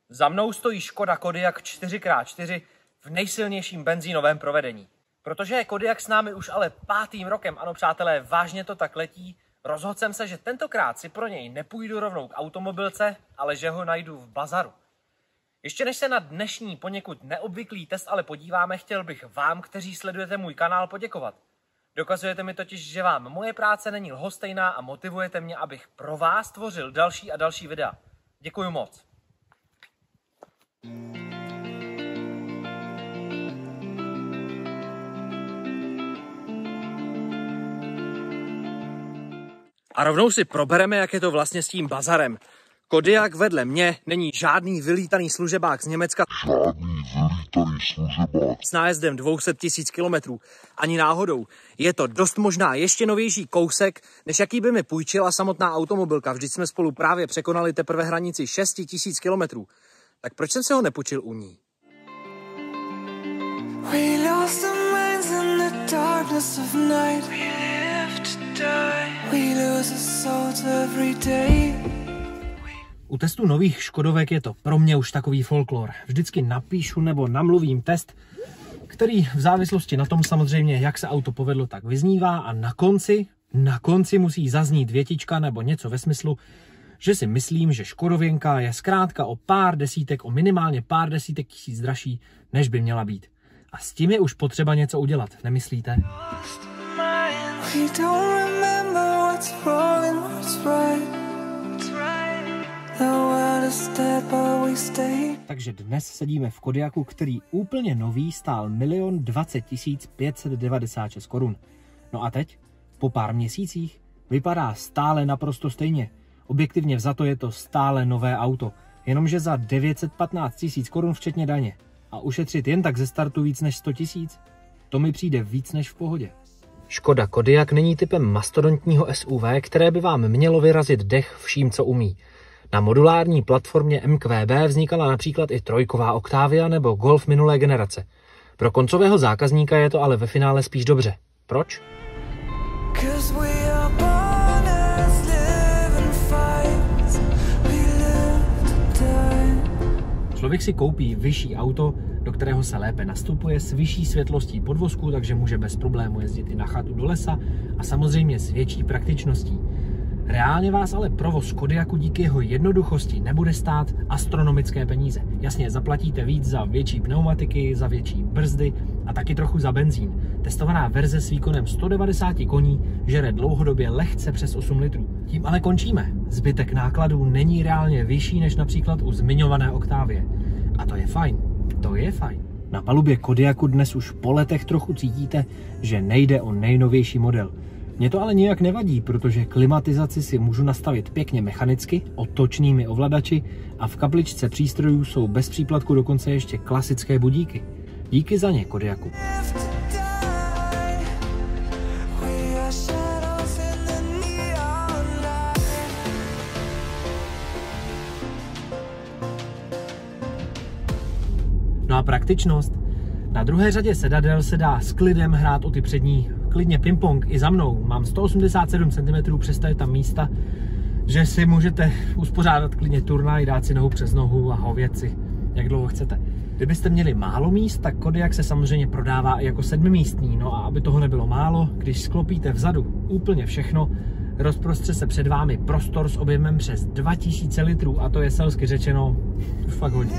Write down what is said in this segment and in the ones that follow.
Za mnou stojí Škoda Kodiaq 4x4 v nejsilnějším benzínovém provedení. Protože je Kodiaq s námi už ale 5. rokem, ano přátelé, vážně to tak letí, rozhodl jsem se, že tentokrát si pro něj nepůjdu rovnou k automobilce, ale že ho najdu v bazaru. Ještě než se na dnešní poněkud neobvyklý test ale podíváme, chtěl bych vám, kteří sledujete můj kanál, poděkovat. Dokazujete mi totiž, že vám moje práce není lhostejná a motivujete mě, abych pro vás tvořil další a další videa. Děkuju moc. A rovnou si probereme, jak je to vlastně s tím bazarem. Kodiaq vedle mě není žádný vylítaný služebák z Německa. S nájezdem 200 000 kilometrů. Ani náhodou. Je to dost možná ještě novější kousek, než jaký by mi půjčila samotná automobilka. Vždyť jsme spolu právě překonali teprve hranici 6 000 kilometrů. Tak proč jsem se ho nepůjčil u ní? U testu nových Škodovek je to pro mě už takový folklor. Vždycky napíšu nebo namluvím test, který v závislosti na tom samozřejmě, jak se auto povedlo, tak vyznívá a na konci musí zaznít větička nebo něco ve smyslu, že si myslím, že Škodověnka je zkrátka o minimálně pár desítek tisíc dražší, než by měla být. A s tím je už potřeba něco udělat, nemyslíte? Takže dnes sedíme v Kodiaqu, který úplně nový stál 1 020 596 korun. No a teď, po pár měsících, vypadá stále naprosto stejně. Objektivně vzato je to stále nové auto, jenomže za 915 000 korun včetně daně. A ušetřit jen tak ze startu víc než 100 000? To mi přijde víc než v pohodě. Škoda Kodiaq není typem mastodontního SUV, které by vám mělo vyrazit dech vším, co umí. Na modulární platformě MQB vznikala například i trojková Octavia nebo Golf minulé generace. Pro koncového zákazníka je to ale ve finále spíš dobře. Proč? Člověk si koupí vyšší auto, do kterého se lépe nastupuje, s vyšší světlostí podvozku, takže může bez problému jezdit i na chatu do lesa a samozřejmě s větší praktičností. Reálně vás ale provoz Kodiaqu díky jeho jednoduchosti nebude stát astronomické peníze. Jasně, zaplatíte víc za větší pneumatiky, za větší brzdy a taky trochu za benzín. Testovaná verze s výkonem 190 koní žere dlouhodobě lehce přes 8 litrů. Tím ale končíme. Zbytek nákladů není reálně vyšší než například u zmiňované Octavie. A to je fajn. To je fajn. Na palubě Kodiaqu dnes už po letech trochu cítíte, že nejde o nejnovější model. Mně to ale nijak nevadí, protože klimatizaci si můžu nastavit pěkně mechanicky, otočnými ovladači a v kapličce přístrojů jsou bez příplatku dokonce ještě klasické budíky. Díky za ně Kodiaqu. No a praktičnost? Na druhé řadě sedadel se dá s klidem hrát o ty přední, klidně ping-pong i za mnou. Mám 187 cm, přesto je tam místa, že si můžete uspořádat klidně turnaj, dát si nohu přes nohu a hovět si, jak dlouho chcete. Kdybyste měli málo míst, tak Kodiaq se samozřejmě prodává i jako 7místný. No a aby toho nebylo málo, když sklopíte vzadu úplně všechno, rozprostře se před vámi prostor s objemem přes 2000 litrů a to je selsky řečeno fakt hodně.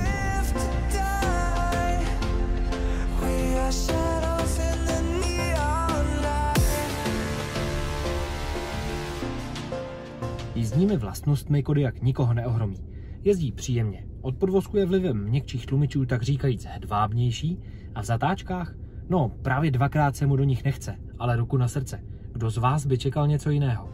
Jízdními vlastnostmi Kodiaq nikoho neohromí. Jezdí příjemně. Od podvozku je vlivem měkčích tlumičů tak říkajíc hedvábnější a v zatáčkách, no právě dvakrát se mu do nich nechce, ale ruku na srdce. Kdo z vás by čekal něco jiného?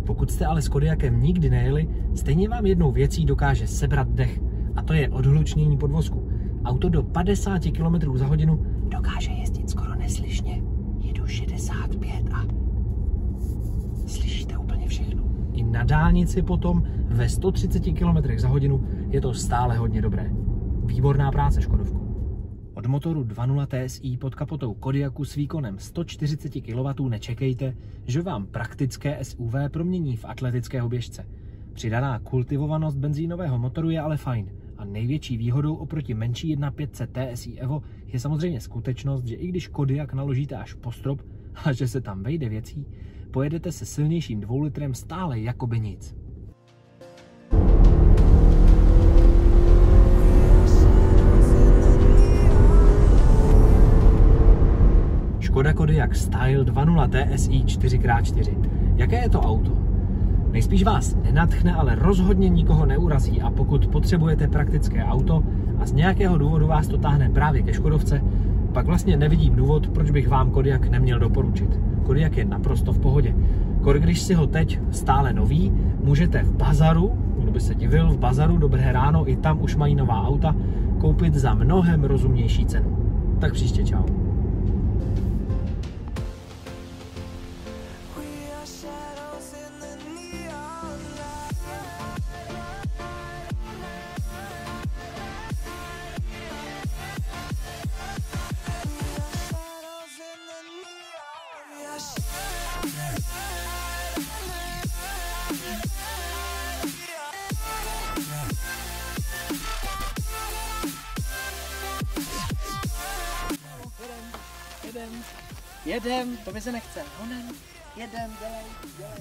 Pokud jste ale s Kodiaqem nikdy nejeli, stejně vám jednou věcí dokáže sebrat dech. A to je odhlučnění podvozku. Auto do 50 km za hodinu dokáže jezdit skoro neslyšně. Jedu 65 a slyšíte úplně všechno. I na dálnici potom ve 130 km za hodinu je to stále hodně dobré. Výborná práce, Škodovku. Od motoru 2.0 TSI pod kapotou Kodiaqu s výkonem 140 kW nečekejte, že vám praktické SUV promění v atletického běžce. Přidaná kultivovanost benzínového motoru je ale fajn a největší výhodou oproti menší 1.5 TSI Evo je samozřejmě skutečnost, že i když Kodiaq naložíte až po strop a že se tam vejde věcí, pojedete se silnějším 2 litrem stále jakoby nic. Škoda Kodiaq Style 2.0 TSI 4x4. Jaké je to auto? Nejspíš vás nenadchne, ale rozhodně nikoho neurazí a pokud potřebujete praktické auto a z nějakého důvodu vás to táhne právě ke Škodovce, pak vlastně nevidím důvod, proč bych vám Kodiaq neměl doporučit. Kodiaq je naprosto v pohodě. Když si ho teď stále nový, můžete v bazaru, kdo by se divil, v bazaru Dobré ráno, i tam už mají nová auta, koupit za mnohem rozumnější cenu. Tak příště čau. Jedem, to mi se nechce. Honem, jedem, dělej.